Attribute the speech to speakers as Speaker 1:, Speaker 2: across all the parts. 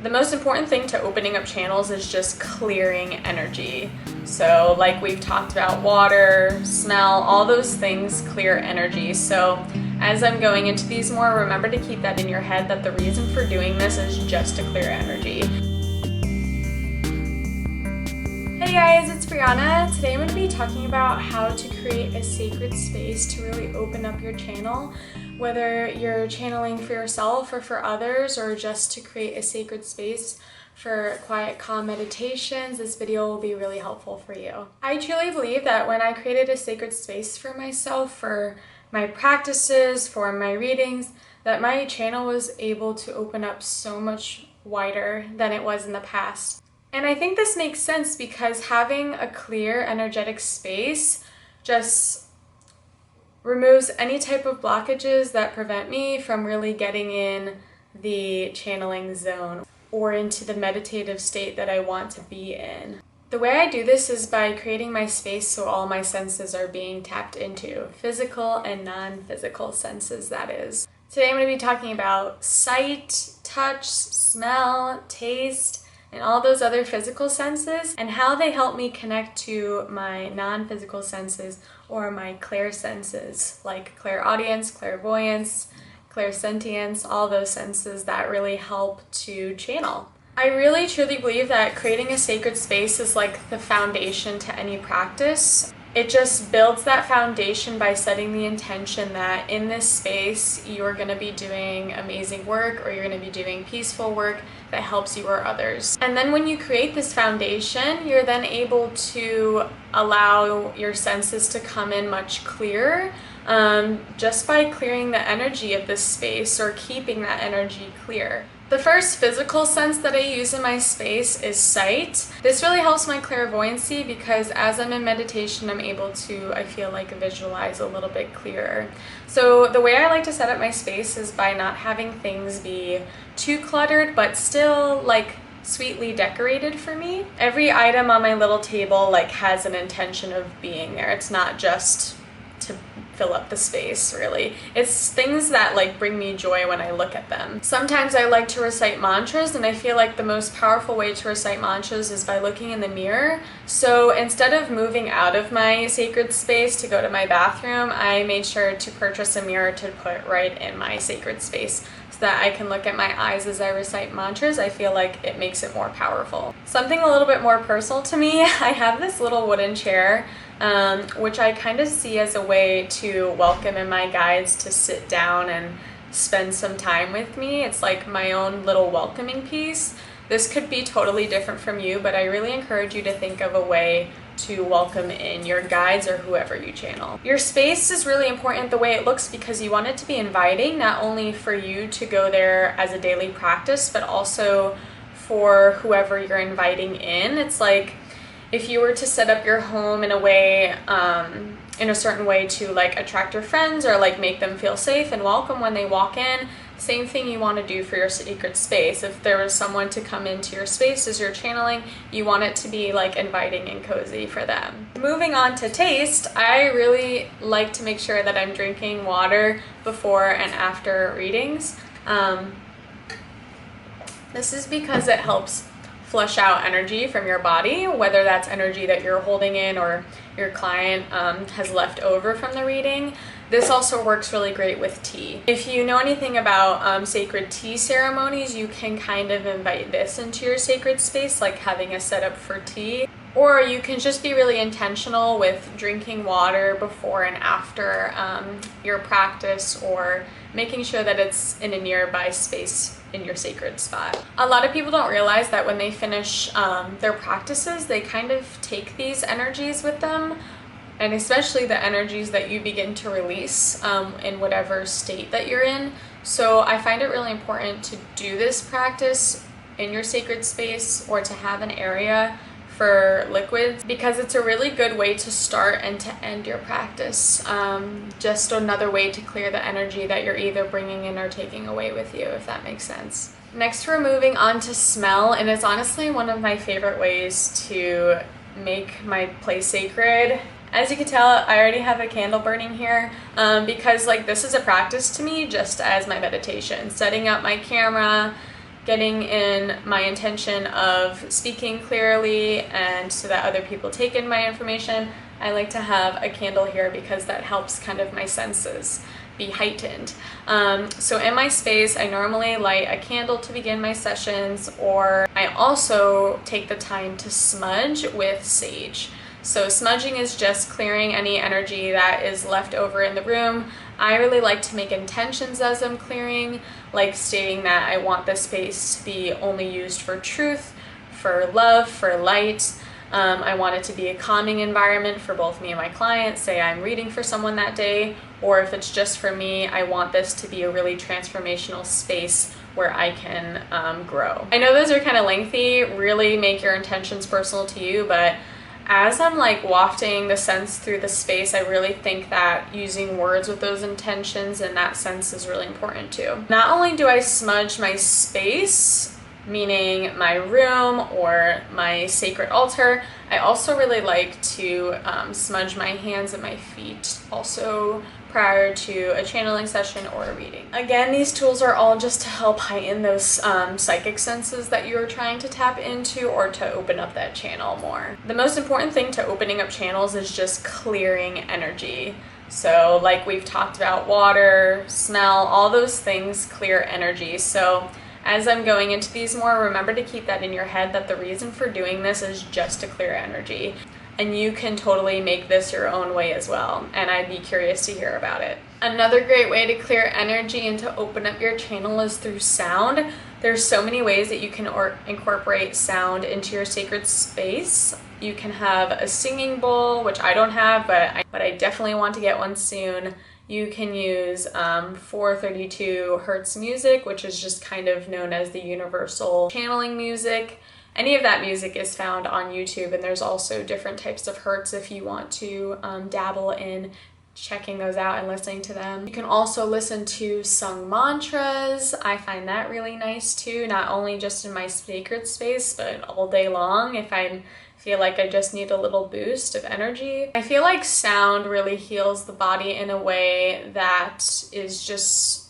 Speaker 1: The most important thing to opening up channels is just clearing energy. So like we've talked about, water, smell, all those things clear energy. So as I'm going into these more, remember to keep that in your head, that the reason for doing this is just to clear energy. Hey guys, it's Brianna. Today I'm going to be talking about how to create a sacred space to really open up your channel, whether you're channeling for yourself or for others, or just to create a sacred space for quiet, calm meditations. This video will be really helpful for you. I truly believe that when I created a sacred space for myself, for my practices, for my readings, that my channel was able to open up so much wider than it was in the past. And I think this makes sense because having a clear energetic space just removes any type of blockages that prevent me from really getting in the channeling zone or into the meditative state that I want to be in. The way I do this is by creating my space so all my senses are being tapped into, physical and non-physical senses, that is. Today I'm going to be talking about sight, touch, smell, taste, and all those other physical senses, and how they help me connect to my non-physical senses or my clairsenses, like clairaudience, clairvoyance, clairsentience, all those senses that really help to channel. I really truly believe that creating a sacred space is like the foundation to any practice. It just builds that foundation by setting the intention that in this space you're going to be doing amazing work, or you're going to be doing peaceful work that helps you or others. And then when you create this foundation, you're then able to allow your senses to come in much clearer, just by clearing the energy of this space or keeping that energy clear. The first physical sense that I use in my space is sight. This really helps my clairvoyancy because as I'm in meditation, I'm able to, I feel like, visualize a little bit clearer. So the way I like to set up my space is by not having things be too cluttered, but still like sweetly decorated for me. Every item on my little table like has an intention of being there. It's not just to fill up the space, really. It's things that like bring me joy when I look at them. Sometimes I like to recite mantras, and I feel like the most powerful way to recite mantras is by looking in the mirror. So instead of moving out of my sacred space to go to my bathroom, I made sure to purchase a mirror to put right in my sacred space so that I can look at my eyes as I recite mantras. I feel like it makes it more powerful. Something a little bit more personal to me, I have this little wooden chair which I kind of see as a way to welcome in my guides to sit down and spend some time with me. It's like my own little welcoming piece. This could be totally different from you, but I really encourage you to think of a way to welcome in your guides or whoever you channel. Your space is really important the way it looks because you want it to be inviting, not only for you to go there as a daily practice, but also for whoever you're inviting in. It's like if you were to set up your home in a way, in a certain way to like attract your friends or like make them feel safe and welcome when they walk in, same thing you want to do for your sacred space. If there was someone to come into your space as you're channeling, you want it to be like inviting and cozy for them. Moving on to taste, I really like to make sure that I'm drinking water before and after readings. This is because it helps flush out energy from your body, whether that's energy that you're holding in or your client has left over from the reading. This also works really great with tea. If you know anything about sacred tea ceremonies, you can kind of invite this into your sacred space, like having a setup for tea. Or you can just be really intentional with drinking water before and after your practice, or making sure that it's in a nearby space in your sacred spot. A lot of people don't realize that when they finish their practices, they kind of take these energies with them, and especially the energies that you begin to release in whatever state that you're in. So I find it really important to do this practice in your sacred space, or to have an area for liquids, because it's a really good way to start and to end your practice. Just another way to clear the energy that you're either bringing in or taking away with you, if that makes sense. Next, we're moving on to smell, and it's honestly one of my favorite ways to make my place sacred. As you can tell, I already have a candle burning here because like this is a practice to me, just as my meditation. Setting up my camera, getting in my intention of speaking clearly and so that other people take in my information, I like to have a candle here because that helps kind of my senses be heightened. So in my space, I normally light a candle to begin my sessions, or I also take the time to smudge with sage. So smudging is just clearing any energy that is left over in the room. I really like to make intentions as I'm clearing, like stating that I want this space to be only used for truth, for love, for light. I want it to be a calming environment for both me and my clients. Say I'm reading for someone that day, or if it's just for me, I want this to be a really transformational space where I can grow. I know those are kind of lengthy. Really make your intentions personal to you, but as I'm like wafting the sense through the space, I really think that using words with those intentions and that sense is really important too. Not only do I smudge my space, meaning my room or my sacred altar, I also really like to smudge my hands and my feet also prior to a channeling session or a reading. Again, these tools are all just to help heighten those psychic senses that you're trying to tap into or to open up that channel more. The most important thing to opening up channels is just clearing energy. So like we've talked about, water, smell, all those things clear energy. So as I'm going into these more, remember to keep that in your head that the reason for doing this is just to clear energy. And you can totally make this your own way as well, and I'd be curious to hear about it. Another great way to clear energy and to open up your channel is through sound. There's so many ways that you can incorporate sound into your sacred space. You can have a singing bowl, which I don't have, but I definitely want to get one soon. You can use 432 hertz music, which is just kind of known as the universal channeling music. Any of that music is found on YouTube, and there's also different types of hertz if you want to dabble in checking those out and listening to them. You can also listen to sung mantras. I find that really nice too, not only just in my sacred space, but all day long if I feel like I just need a little boost of energy. I feel like sound really heals the body in a way that is just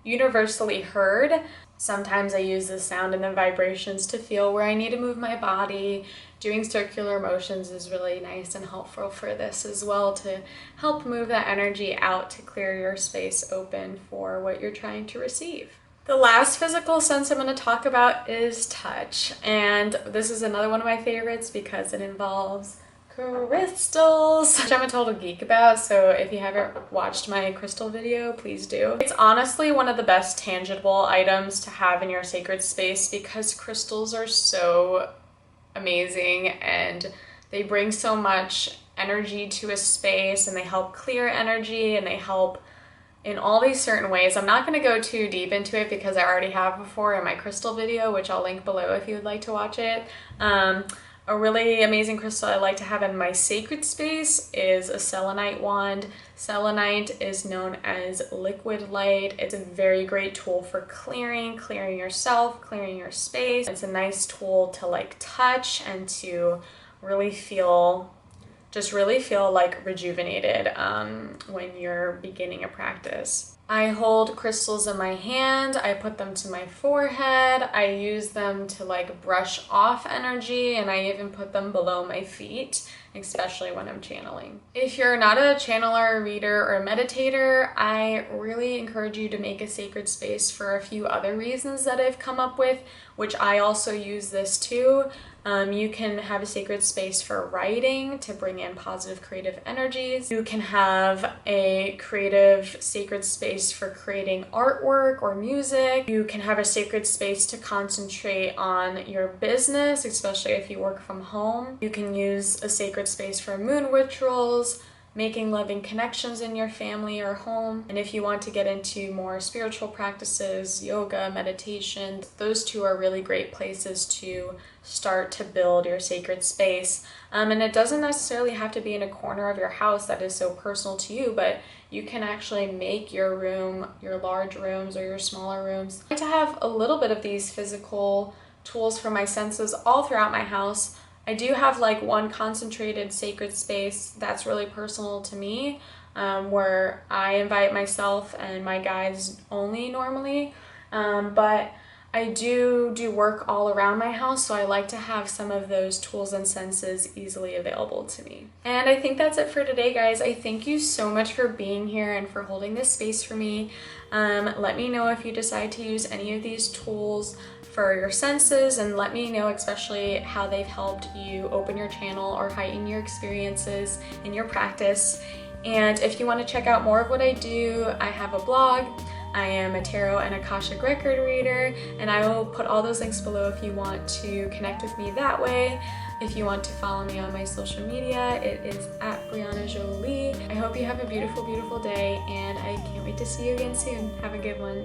Speaker 1: universally heard. Sometimes I use the sound and the vibrations to feel where I need to move my body. Doing circular motions is really nice and helpful for this as well, to help move that energy out to clear your space open for what you're trying to receive. The last physical sense I'm going to talk about is touch, and this is another one of my favorites because it involves crystals, which I'm a total geek about, so if you haven't watched my crystal video, please do. It's honestly one of the best tangible items to have in your sacred space because crystals are so amazing and they bring so much energy to a space, and they help clear energy, and they help in all these certain ways. I'm not going to go too deep into it because I already have before in my crystal video, which I'll link below if you would like to watch it. A really amazing crystal I like to have in my sacred space is a selenite wand. Selenite is known as liquid light. It's a very great tool for clearing yourself, clearing your space. It's a nice tool to like touch and to really feel like rejuvenated when you're beginning a practice. I hold crystals in my hand, I put them to my forehead, I use them to like brush off energy, and I even put them below my feet, especially when I'm channeling. If you're not a channeler, reader, or meditator, I really encourage you to make a sacred space for a few other reasons that I've come up with, which I also use this too. You can have a sacred space for writing to bring in positive creative energies. You can have a creative sacred space for creating artwork or music. You can have a sacred space to concentrate on your business, especially if you work from home. You can use a sacred space for moon rituals, making loving connections in your family or home. And if you want to get into more spiritual practices, yoga, meditation, those two are really great places to start to build your sacred space. And it doesn't necessarily have to be in a corner of your house that is so personal to you, but you can actually make your room, your large rooms or your smaller rooms. I like to have a little bit of these physical tools for my senses all throughout my house. I do have like one concentrated sacred space that's really personal to me, where I invite myself and my guides only normally, but I do work all around my house, so I like to have some of those tools and senses easily available to me. And I think that's it for today, guys. I thank you so much for being here and for holding this space for me. Let me know if you decide to use any of these tools for your senses, and let me know especially how they've helped you open your channel or heighten your experiences in your practice. And if you want to check out more of what I do, I have a blog. I am a tarot and Akashic record reader, and I will put all those links below if you want to connect with me that way. If you want to follow me on my social media, it is at Brianna Jolie. I hope you have a beautiful, beautiful day, and I can't wait to see you again soon. Have a good one.